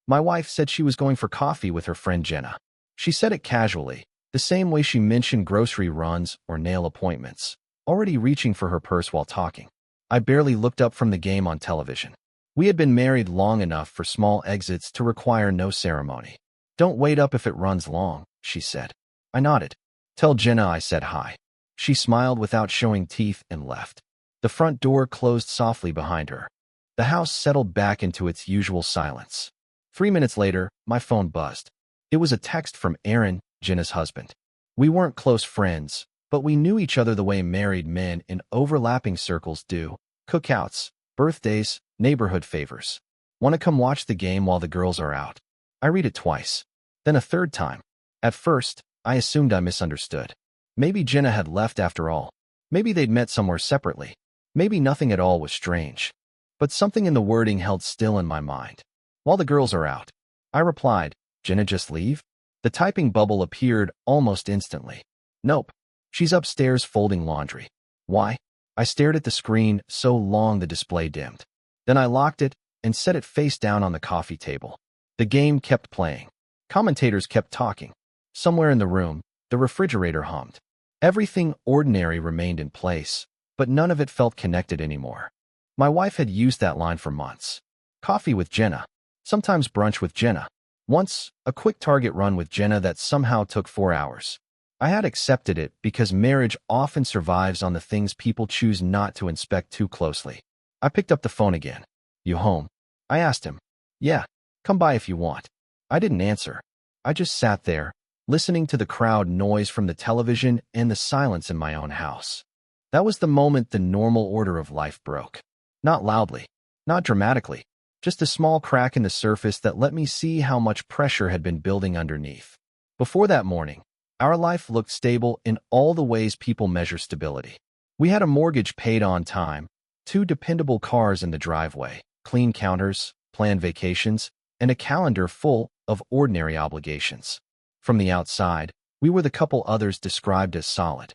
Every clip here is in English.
My wife said she was going for coffee with her friend Jenna. She said it casually, the same way she mentioned grocery runs or nail appointments, already reaching for her purse while talking. I barely looked up from the game on television. We had been married long enough for small exits to require no ceremony. "Don't wait up if it runs long," she said. I nodded. "Tell Jenna I said hi." She smiled without showing teeth and left. The front door closed softly behind her. The house settled back into its usual silence. 3 minutes later, my phone buzzed. It was a text from Aaron, Jenna's husband. We weren't close friends, but we knew each other the way married men in overlapping circles do: cookouts, birthdays, neighborhood favors. "Want to come watch the game while the girls are out?" I read it twice, then a third time. At first, I assumed I misunderstood. Maybe Jenna had left after all. Maybe they'd met somewhere separately. Maybe nothing at all was strange. But something in the wording held still in my mind. "While the girls are out." I replied, "Jenna just leave?" The typing bubble appeared almost instantly. "Nope. She's upstairs folding laundry." "Why?" I stared at the screen so long the display dimmed. Then I locked it and set it face down on the coffee table. The game kept playing. Commentators kept talking. Somewhere in the room, the refrigerator hummed. Everything ordinary remained in place, but none of it felt connected anymore. My wife had used that line for months. Coffee with Jenna. Sometimes brunch with Jenna. Once, a quick Target run with Jenna that somehow took 4 hours. I had accepted it because marriage often survives on the things people choose not to inspect too closely. I picked up the phone again. "You home?" I asked him. "Yeah, come by if you want." I didn't answer. I just sat there, listening to the crowd noise from the television and the silence in my own house. That was the moment the normal order of life broke. Not loudly, not dramatically, just a small crack in the surface that let me see how much pressure had been building underneath. Before that morning, our life looked stable in all the ways people measure stability. We had a mortgage paid on time, 2 dependable cars in the driveway, clean counters, planned vacations, and a calendar full of ordinary obligations. From the outside, we were the couple others described as solid.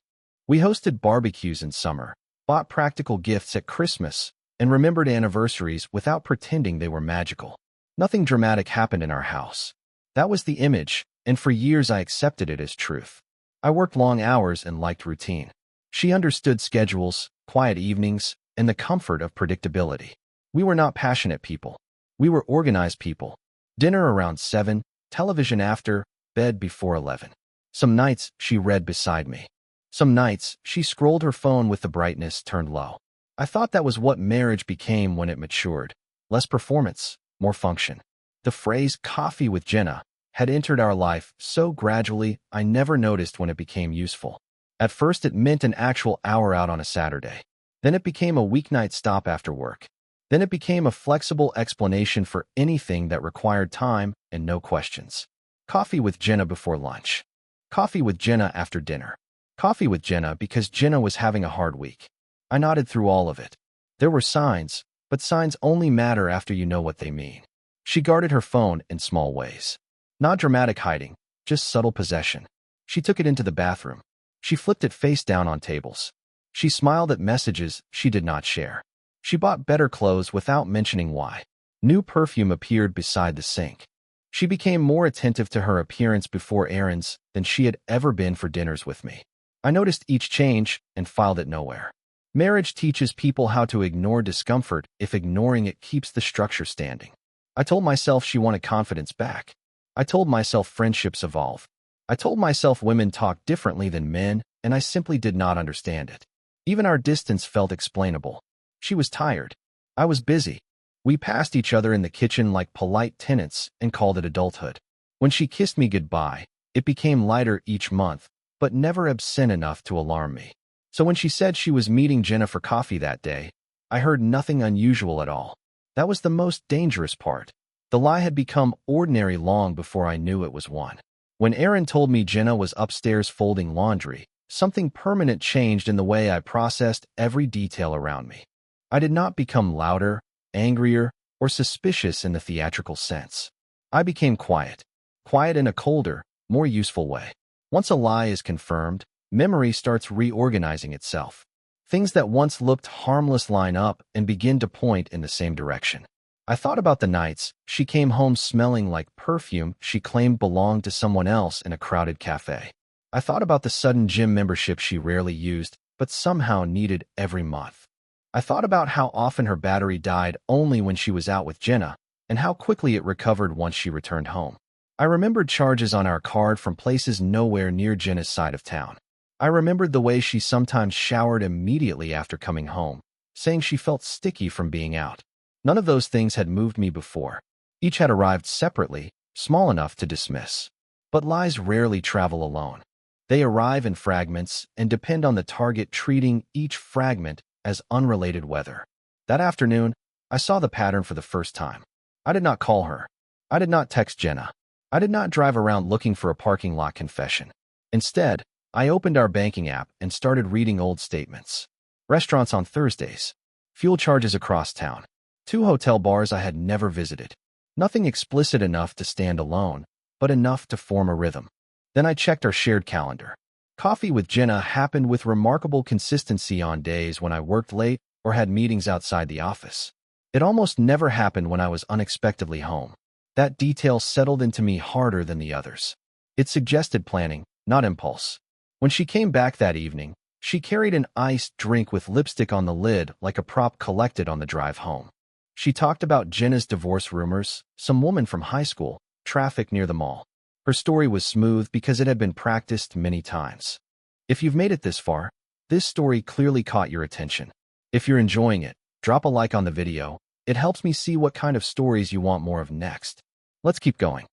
We hosted barbecues in summer, bought practical gifts at Christmas, and remembered anniversaries without pretending they were magical. Nothing dramatic happened in our house. That was the image, and for years I accepted it as truth. I worked long hours and liked routine. She understood schedules, quiet evenings, and the comfort of predictability. We were not passionate people. We were organized people. Dinner around 7, television after, bed before 11. Some nights she read beside me. Some nights she scrolled her phone with the brightness turned low. I thought that was what marriage became when it matured. Less performance, more function. The phrase "coffee with Jenna" had entered our life so gradually I never noticed when it became useful. At first it meant an actual hour out on a Saturday. Then it became a weeknight stop after work. Then it became a flexible explanation for anything that required time and no questions. Coffee with Jenna before lunch. Coffee with Jenna after dinner. Coffee with Jenna because Jenna was having a hard week. I nodded through all of it. There were signs, but signs only matter after you know what they mean. She guarded her phone in small ways. Not dramatic hiding, just subtle possession. She took it into the bathroom. She flipped it face down on tables. She smiled at messages she did not share. She bought better clothes without mentioning why. New perfume appeared beside the sink. She became more attentive to her appearance before errands than she had ever been for dinners with me. I noticed each change and filed it nowhere. Marriage teaches people how to ignore discomfort if ignoring it keeps the structure standing. I told myself she wanted confidence back. I told myself friendships evolve. I told myself women talk differently than men, and I simply did not understand it. Even our distance felt explainable. She was tired. I was busy. We passed each other in the kitchen like polite tenants and called it adulthood. When she kissed me goodbye, it became lighter each month, but never obscene enough to alarm me. So when she said she was meeting Jenna for coffee that day, I heard nothing unusual at all. That was the most dangerous part. The lie had become ordinary long before I knew it was one. When Aaron told me Jenna was upstairs folding laundry, something permanent changed in the way I processed every detail around me. I did not become louder, angrier, or suspicious in the theatrical sense. I became quiet. Quiet in a colder, more useful way. Once a lie is confirmed, memory starts reorganizing itself. Things that once looked harmless line up and begin to point in the same direction. I thought about the nights she came home smelling like perfume she claimed belonged to someone else in a crowded cafe. I thought about the sudden gym membership she rarely used, but somehow needed every month. I thought about how often her battery died only when she was out with Jenna, and how quickly it recovered once she returned home. I remembered charges on our card from places nowhere near Jenna's side of town. I remembered the way she sometimes showered immediately after coming home, saying she felt sticky from being out. None of those things had moved me before. Each had arrived separately, small enough to dismiss. But lies rarely travel alone. They arrive in fragments and depend on the target treating each fragment as unrelated weather. That afternoon, I saw the pattern for the first time. I did not call her. I did not text Jenna. I did not drive around looking for a parking lot confession. Instead, I opened our banking app and started reading old statements. Restaurants on Thursdays. Fuel charges across town. 2 hotel bars I had never visited. Nothing explicit enough to stand alone, but enough to form a rhythm. Then I checked our shared calendar. Coffee with Jenna happened with remarkable consistency on days when I worked late or had meetings outside the office. It almost never happened when I was unexpectedly home. That detail settled into me harder than the others. It suggested planning, not impulse. When she came back that evening, she carried an iced drink with lipstick on the lid like a prop collected on the drive home. She talked about Jenna's divorce rumors, some woman from high school, traffic near the mall. Her story was smooth because it had been practiced many times. If you've made it this far, this story clearly caught your attention. If you're enjoying it, drop a like on the video. It helps me see what kind of stories you want more of next. Let's keep going.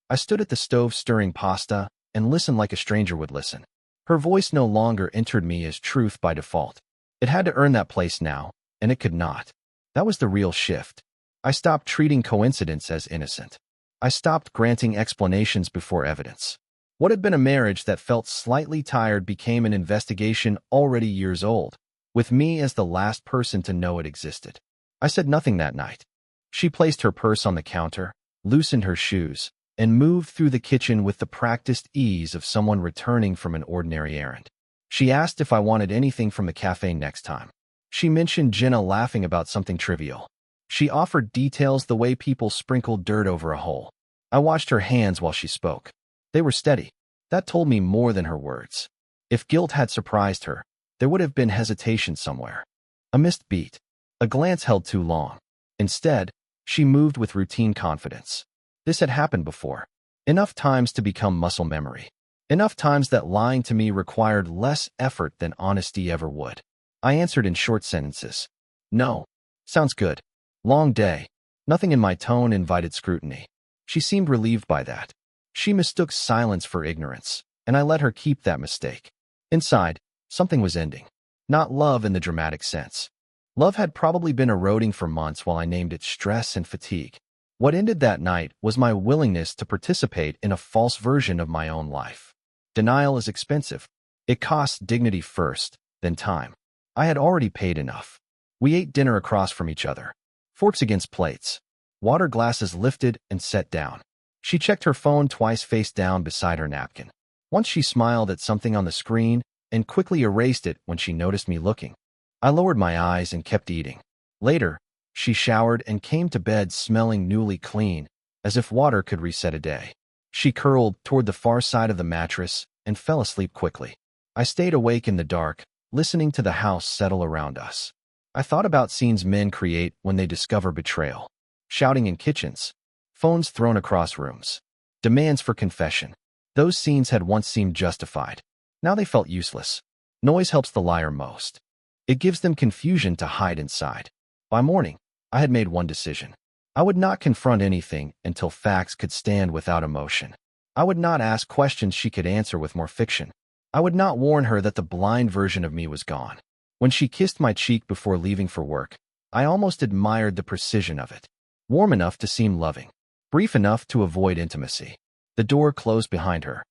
I stood at the stove stirring pasta and listened like a stranger would listen. Her voice no longer entered me as truth by default. It had to earn that place now, and it could not. That was the real shift. I stopped treating coincidence as innocent. I stopped granting explanations before evidence. What had been a marriage that felt slightly tired became an investigation already years old, with me as the last person to know it existed. I said nothing that night. She placed her purse on the counter, loosened her shoes, and moved through the kitchen with the practiced ease of someone returning from an ordinary errand. She asked if I wanted anything from the cafe next time. She mentioned Jenna laughing about something trivial. She offered details the way people sprinkled dirt over a hole. I watched her hands while she spoke. They were steady. That told me more than her words. If guilt had surprised her, there would have been hesitation somewhere. A missed beat. A glance held too long. Instead, she moved with routine confidence. This had happened before. Enough times to become muscle memory. Enough times that lying to me required less effort than honesty ever would. I answered in short sentences. No. Sounds good. Long day. Nothing in my tone invited scrutiny. She seemed relieved by that. She mistook silence for ignorance, and I let her keep that mistake. Inside, something was ending. Not love in the dramatic sense. Love had probably been eroding for months while I named it stress and fatigue. What ended that night was my willingness to participate in a false version of my own life. Denial is expensive. It costs dignity first, then time. I had already paid enough. We ate dinner across from each other. Forks against plates. Water glasses lifted and set down. She checked her phone twice face down beside her napkin. Once she smiled at something on the screen and quickly erased it when she noticed me looking. I lowered my eyes and kept eating. Later, she showered and came to bed smelling newly clean, as if water could reset a day. She curled toward the far side of the mattress and fell asleep quickly. I stayed awake in the dark, listening to the house settle around us. I thought about scenes men create when they discover betrayal. Shouting in kitchens. Phones thrown across rooms. Demands for confession. Those scenes had once seemed justified. Now they felt useless. Noise helps the liar most. It gives them confusion to hide inside. By morning, I had made one decision. I would not confront anything until facts could stand without emotion. I would not ask questions she could answer with more fiction. I would not warn her that the blind version of me was gone. When she kissed my cheek before leaving for work, I almost admired the precision of it. Warm enough to seem loving. Brief enough to avoid intimacy. The door closed behind her.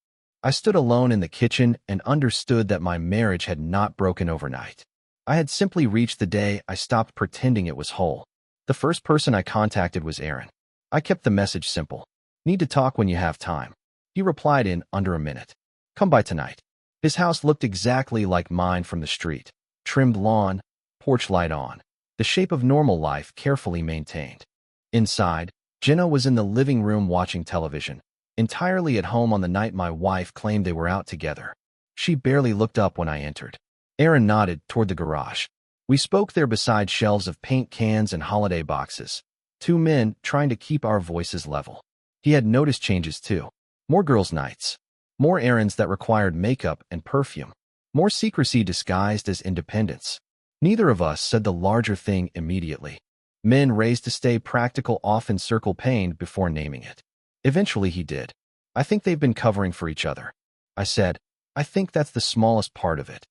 I stood alone in the kitchen and understood that my marriage had not broken overnight. I had simply reached the day I stopped pretending it was whole. The first person I contacted was Aaron. I kept the message simple. Need to talk when you have time. He replied in under a minute. Come by tonight. His house looked exactly like mine from the street. Trimmed lawn, porch light on. The shape of normal life carefully maintained. Inside, Jenna was in the living room watching television, entirely at home on the night my wife claimed they were out together. She barely looked up when I entered. Aaron nodded toward the garage. We spoke there beside shelves of paint cans and holiday boxes. Two men trying to keep our voices level. He had noticed changes too. More girls' nights. More errands that required makeup and perfume. More secrecy disguised as independence. Neither of us said the larger thing immediately. Men raised to stay practical often circle pain before naming it. Eventually he did. I think they've been covering for each other. I said, I think that's the smallest part of it.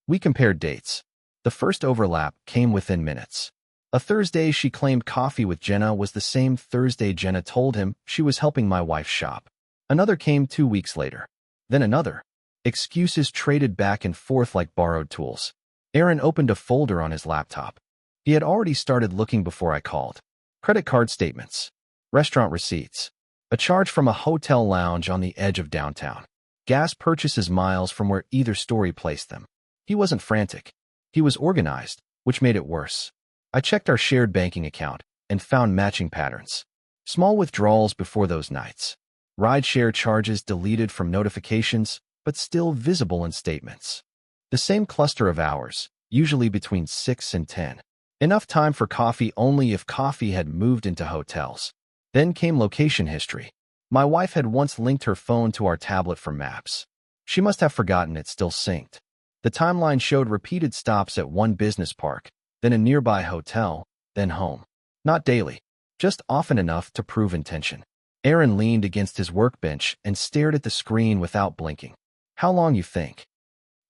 We compared dates. The first overlap came within minutes. A Thursday she claimed coffee with Jenna was the same Thursday Jenna told him she was helping my wife shop. Another came 2 weeks later. Then another. Excuses traded back and forth like borrowed tools. Aaron opened a folder on his laptop. He had already started looking before I called. Credit card statements. Restaurant receipts. A charge from a hotel lounge on the edge of downtown. Gas purchases miles from where either story placed them. He wasn't frantic. He was organized, which made it worse. I checked our shared banking account and found matching patterns. Small withdrawals before those nights. Rideshare charges deleted from notifications, but still visible in statements. The same cluster of hours, usually between 6 and 10. Enough time for coffee only if coffee had moved into hotels. Then came location history. My wife had once linked her phone to our tablet for maps. She must have forgotten it still synced. The timeline showed repeated stops at one business park, then a nearby hotel, then home. Not daily, just often enough to prove intention. Aaron leaned against his workbench and stared at the screen without blinking. How long, you think?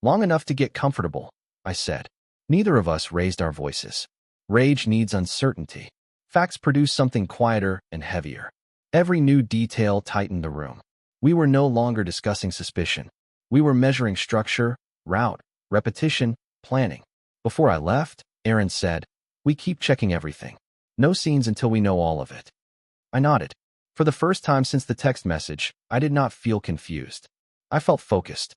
Long enough to get comfortable, I said. Neither of us raised our voices. Rage needs uncertainty. Facts produce something quieter and heavier. Every new detail tightened the room. We were no longer discussing suspicion. We were measuring structure, route, repetition, planning. Before I left, Aaron said, we keep checking everything. No scenes until we know all of it. I nodded. For the first time since the text message, I did not feel confused. I felt focused.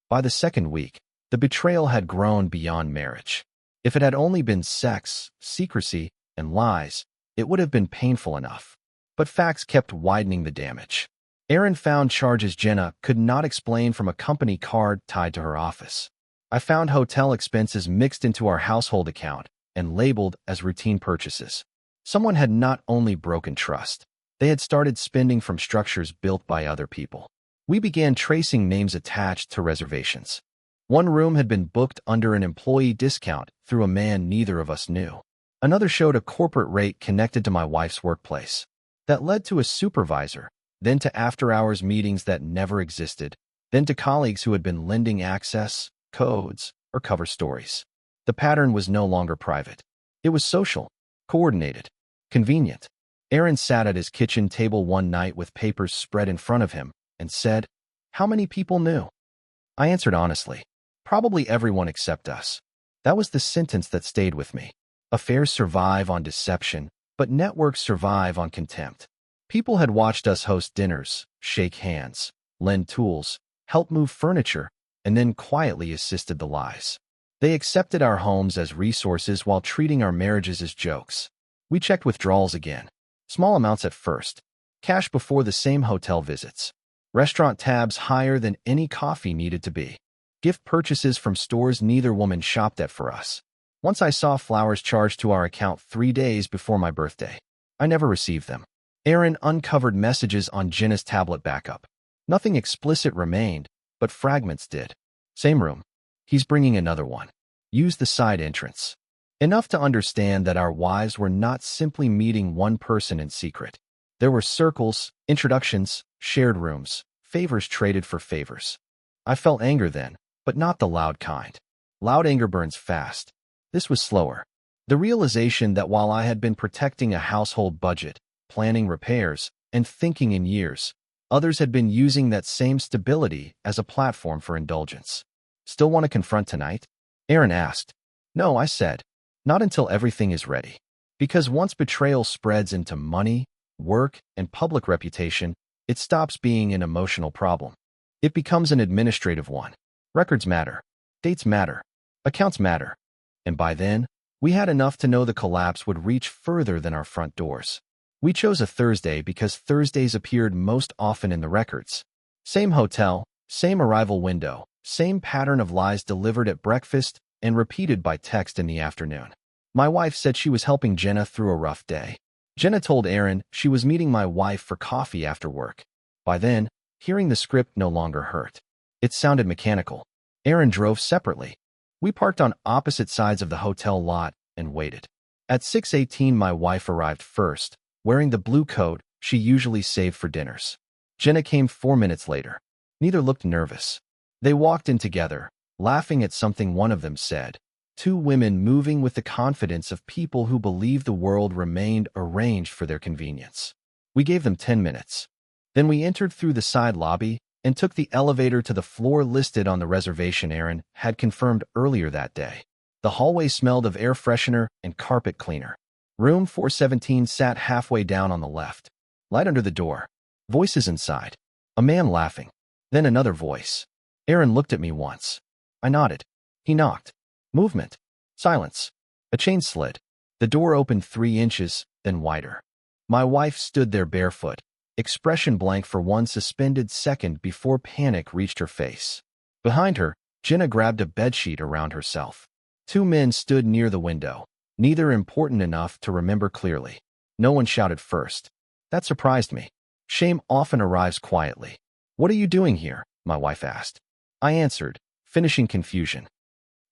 By the second week, the betrayal had grown beyond marriage. If it had only been sex, secrecy, and lies, it would have been painful enough. But facts kept widening the damage. Aaron found charges Jenna could not explain from a company card tied to her office. I found hotel expenses mixed into our household account and labeled as routine purchases. Someone had not only broken trust, they had started spending from structures built by other people. We began tracing names attached to reservations. One room had been booked under an employee discount through a man neither of us knew. Another showed a corporate rate connected to my wife's workplace. That led to a supervisor, then to after-hours meetings that never existed, then to colleagues who had been lending access, codes, or cover stories. The pattern was no longer private. It was social, coordinated, convenient. Aaron sat at his kitchen table one night with papers spread in front of him and said, "How many people knew?" I answered honestly, "Probably everyone except us." That was the sentence that stayed with me. Affairs survive on deception, but networks survive on contempt. People had watched us host dinners, shake hands, lend tools, help move furniture, and then quietly assisted the lies. They accepted our homes as resources while treating our marriages as jokes. We checked withdrawals again. Small amounts at first. Cash before the same hotel visits. Restaurant tabs higher than any coffee needed to be. Gift purchases from stores neither woman shopped at for us. Once I saw flowers charged to our account 3 days before my birthday. I never received them. Aaron uncovered messages on Jenna's tablet backup. Nothing explicit remained, but fragments did. Same room. He's bringing another one. Use the side entrance. Enough to understand that our wives were not simply meeting one person in secret. There were circles, introductions, shared rooms, favors traded for favors. I felt anger then, but not the loud kind. Loud anger burns fast. This was slower. The realization that while I had been protecting a household budget, planning repairs, and thinking in years, others had been using that same stability as a platform for indulgence. Still want to confront tonight? Aaron asked. No, I said. Not until everything is ready. Because once betrayal spreads into money, work, and public reputation, it stops being an emotional problem. It becomes an administrative one. Records matter. Dates matter. Accounts matter. And by then, we had enough to know the collapse would reach further than our front doors. We chose a Thursday because Thursdays appeared most often in the records. Same hotel, same arrival window, same pattern of lies delivered at breakfast and repeated by text in the afternoon. My wife said she was helping Jenna through a rough day. Jenna told Aaron she was meeting my wife for coffee after work. By then, hearing the script no longer hurt. It sounded mechanical. Aaron drove separately. We parked on opposite sides of the hotel lot and waited. At 6:18, my wife arrived first, wearing the blue coat she usually saved for dinners. Jenna came 4 minutes later. Neither looked nervous. They walked in together, laughing at something one of them said. Two women moving with the confidence of people who believe the world remained arranged for their convenience. We gave them 10 minutes. Then we entered through the side lobby and took the elevator to the floor listed on the reservation Aaron had confirmed earlier that day. The hallway smelled of air freshener and carpet cleaner. Room 417 sat halfway down on the left. Light under the door. Voices inside. A man laughing. Then another voice. Aaron looked at me once. I nodded. He knocked. Movement. Silence. A chain slid. The door opened 3 inches, then wider. My wife stood there barefoot, expression blank for one suspended second before panic reached her face. Behind her, Jenna grabbed a bedsheet around herself. 2 men stood near the window, neither important enough to remember clearly. No one shouted first. That surprised me. Shame often arrives quietly. What are you doing here? My wife asked. I answered, finishing confusion.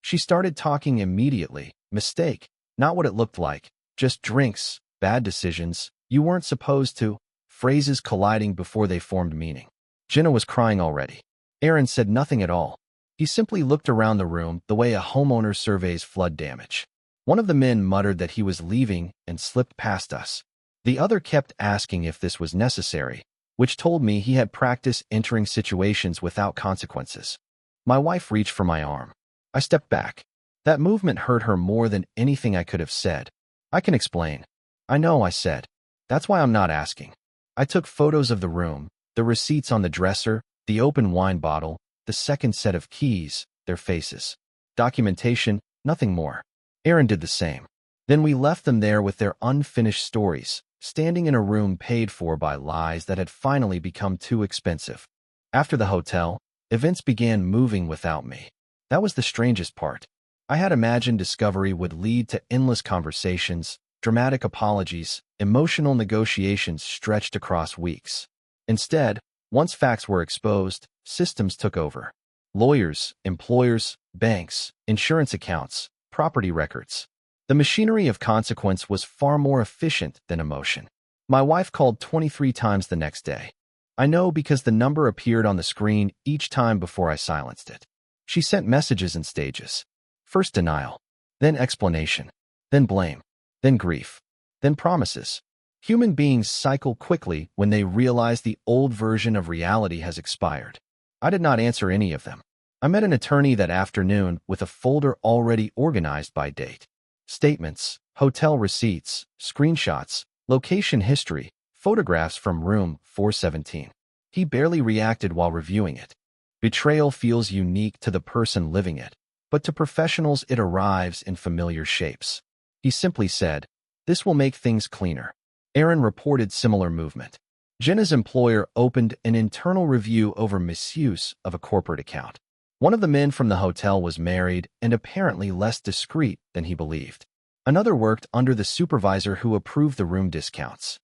She started talking immediately. Mistake. Not what it looked like. Just drinks, bad decisions, you weren't supposed to. Phrases colliding before they formed meaning. Jenna was crying already. Aaron said nothing at all. He simply looked around the room the way a homeowner surveys flood damage. One of the men muttered that he was leaving and slipped past us. The other kept asking if this was necessary, which told me he had practice entering situations without consequences. My wife reached for my arm. I stepped back. That movement hurt her more than anything I could have said. I can explain. I know, I said. That's why I'm not asking. I took photos of the room, the receipts on the dresser, the open wine bottle, the second set of keys, their faces. Documentation, nothing more. Aaron did the same. Then we left them there with their unfinished stories, standing in a room paid for by lies that had finally become too expensive. After the hotel, events began moving without me. That was the strangest part. I had imagined discovery would lead to endless conversations, dramatic apologies, emotional negotiations stretched across weeks. Instead, once facts were exposed, systems took over. Lawyers, employers, banks, insurance accounts, property records. The machinery of consequence was far more efficient than emotion. My wife called 23 times the next day. I know because the number appeared on the screen each time before I silenced it. She sent messages in stages. First denial, then explanation, then blame, then grief, then promises. Human beings cycle quickly when they realize the old version of reality has expired. I did not answer any of them. I met an attorney that afternoon with a folder already organized by date. Statements, hotel receipts, screenshots, location history, photographs from room 417. He barely reacted while reviewing it. Betrayal feels unique to the person living it, but to professionals it arrives in familiar shapes. He simply said, "This will make things cleaner." Aaron reported similar movement. Jenna's employer opened an internal review over misuse of a corporate account. One of the men from the hotel was married and apparently less discreet than he believed. Another worked under the supervisor who approved the room discounts.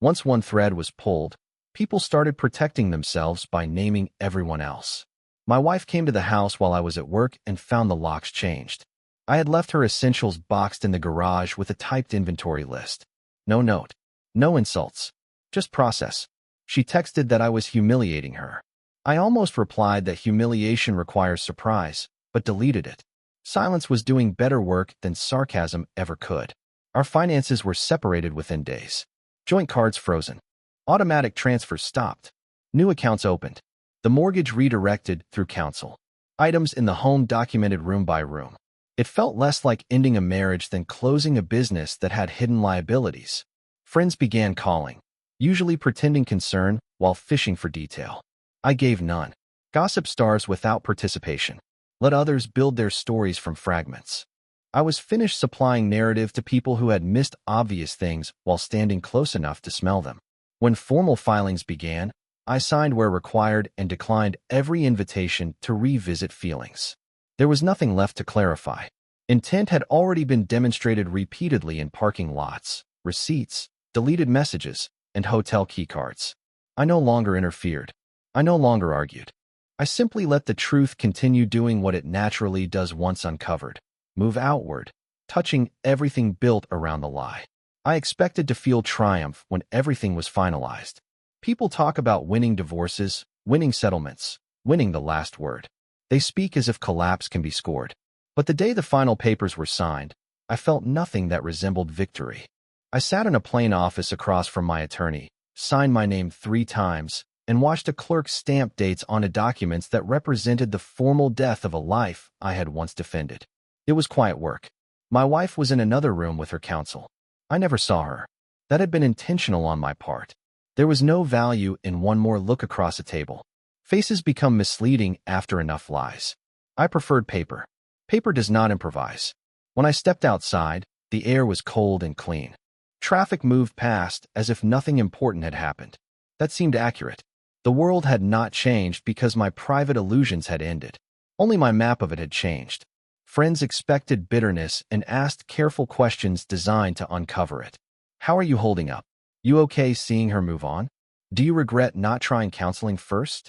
Once one thread was pulled, people started protecting themselves by naming everyone else. My wife came to the house while I was at work and found the locks changed. I had left her essentials boxed in the garage with a typed inventory list. No note. No insults. Just process. She texted that I was humiliating her. I almost replied that humiliation requires surprise, but deleted it. Silence was doing better work than sarcasm ever could. Our finances were separated within days. Joint cards frozen. Automatic transfers stopped. New accounts opened. The mortgage redirected through counsel. Items in the home documented room by room. It felt less like ending a marriage than closing a business that had hidden liabilities. Friends began calling, usually pretending concern while fishing for detail. I gave none. Gossip stars without participation. Let others build their stories from fragments. I was finished supplying narrative to people who had missed obvious things while standing close enough to smell them. When formal filings began, I signed where required and declined every invitation to revisit feelings. There was nothing left to clarify. Intent had already been demonstrated repeatedly in parking lots, receipts, deleted messages, and hotel keycards. I no longer interfered. I no longer argued. I simply let the truth continue doing what it naturally does once uncovered. Move outward, touching everything built around the lie. I expected to feel triumph when everything was finalized. People talk about winning divorces, winning settlements, winning the last word. They speak as if collapse can be scored. But the day the final papers were signed, I felt nothing that resembled victory. I sat in a plain office across from my attorney, signed my name 3 times, and watched a clerk stamp dates onto documents that represented the formal death of a life I had once defended. It was quiet work. My wife was in another room with her counsel. I never saw her. That had been intentional on my part. There was no value in one more look across a table. Faces become misleading after enough lies. I preferred paper. Paper does not improvise. When I stepped outside, the air was cold and clean. Traffic moved past as if nothing important had happened. That seemed accurate. The world had not changed because my private illusions had ended. Only my map of it had changed. Friends expected bitterness and asked careful questions designed to uncover it. How are you holding up? You okay seeing her move on? Do you regret not trying counseling first?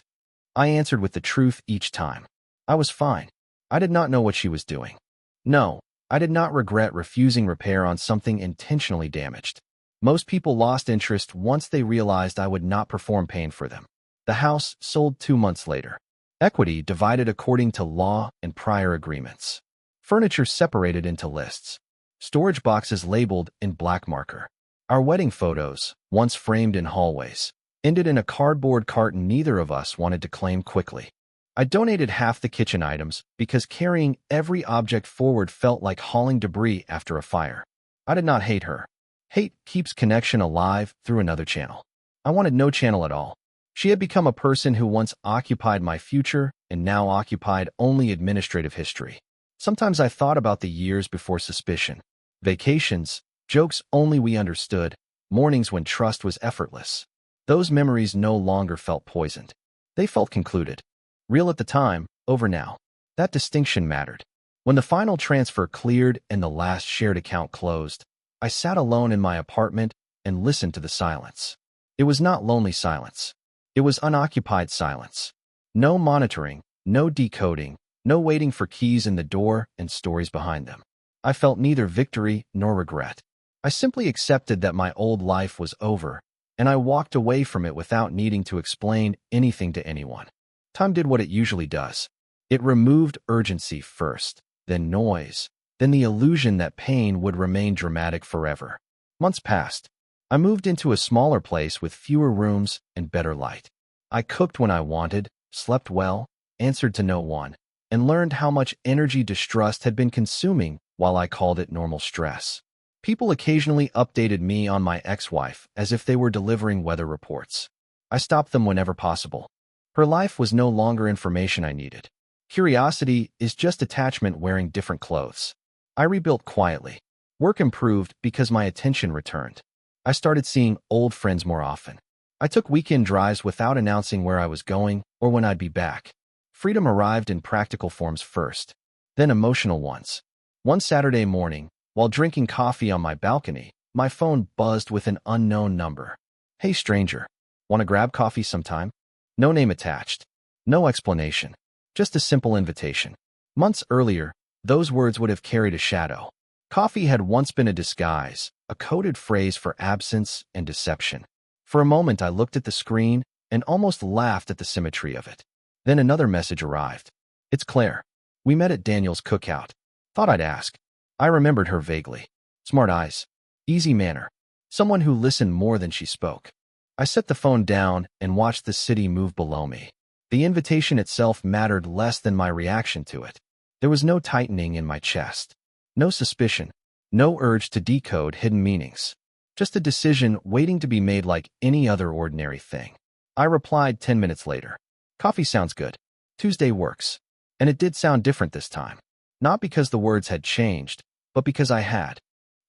I answered with the truth each time. I was fine. I did not know what she was doing. No, I did not regret refusing repair on something intentionally damaged. Most people lost interest once they realized I would not perform pain for them. The house sold 2 months later. Equity divided according to law and prior agreements. Furniture separated into lists. Storage boxes labeled in black marker. Our wedding photos, once framed in hallways, ended in a cardboard carton neither of us wanted to claim quickly. I donated half the kitchen items because carrying every object forward felt like hauling debris after a fire. I did not hate her. Hate keeps connection alive through another channel. I wanted no channel at all. She had become a person who once occupied my future and now occupied only administrative history. Sometimes I thought about the years before suspicion. Vacations, jokes only we understood, mornings when trust was effortless. Those memories no longer felt poisoned. They felt concluded. Real at the time, over now. That distinction mattered. When the final transfer cleared and the last shared account closed, I sat alone in my apartment and listened to the silence. It was not lonely silence. It was unoccupied silence. No monitoring, no decoding, no waiting for keys in the door and stories behind them. I felt neither victory nor regret. I simply accepted that my old life was over, and I walked away from it without needing to explain anything to anyone. Time did what it usually does. It removed urgency first, then noise, then the illusion that pain would remain dramatic forever. Months passed. I moved into a smaller place with fewer rooms and better light. I cooked when I wanted, slept well, answered to no one, and learned how much energy distrust had been consuming while I called it normal stress. People occasionally updated me on my ex-wife as if they were delivering weather reports. I stopped them whenever possible. Her life was no longer information I needed. Curiosity is just attachment wearing different clothes. I rebuilt quietly. Work improved because my attention returned. I started seeing old friends more often. I took weekend drives without announcing where I was going or when I'd be back. Freedom arrived in practical forms first, then emotional ones. One Saturday morning, while drinking coffee on my balcony, my phone buzzed with an unknown number. Hey stranger, want to grab coffee sometime? No name attached. No explanation. Just a simple invitation. Months earlier, those words would have carried a shadow. Coffee had once been a disguise, a coded phrase for absence and deception. For a moment I looked at the screen and almost laughed at the symmetry of it. Then another message arrived. It's Claire. We met at Daniel's cookout. Thought I'd ask. I remembered her vaguely. Smart eyes. Easy manner. Someone who listened more than she spoke. I set the phone down and watched the city move below me. The invitation itself mattered less than my reaction to it. There was no tightening in my chest. No suspicion. No urge to decode hidden meanings. Just a decision waiting to be made like any other ordinary thing. I replied 10 minutes later. Coffee sounds good. Tuesday works. And it did sound different this time. Not because the words had changed, but because I had.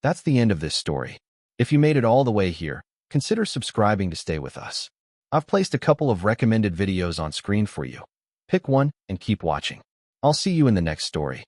That's the end of this story. If you made it all the way here, consider subscribing to stay with us. I've placed a couple of recommended videos on screen for you. Pick one and keep watching. I'll see you in the next story.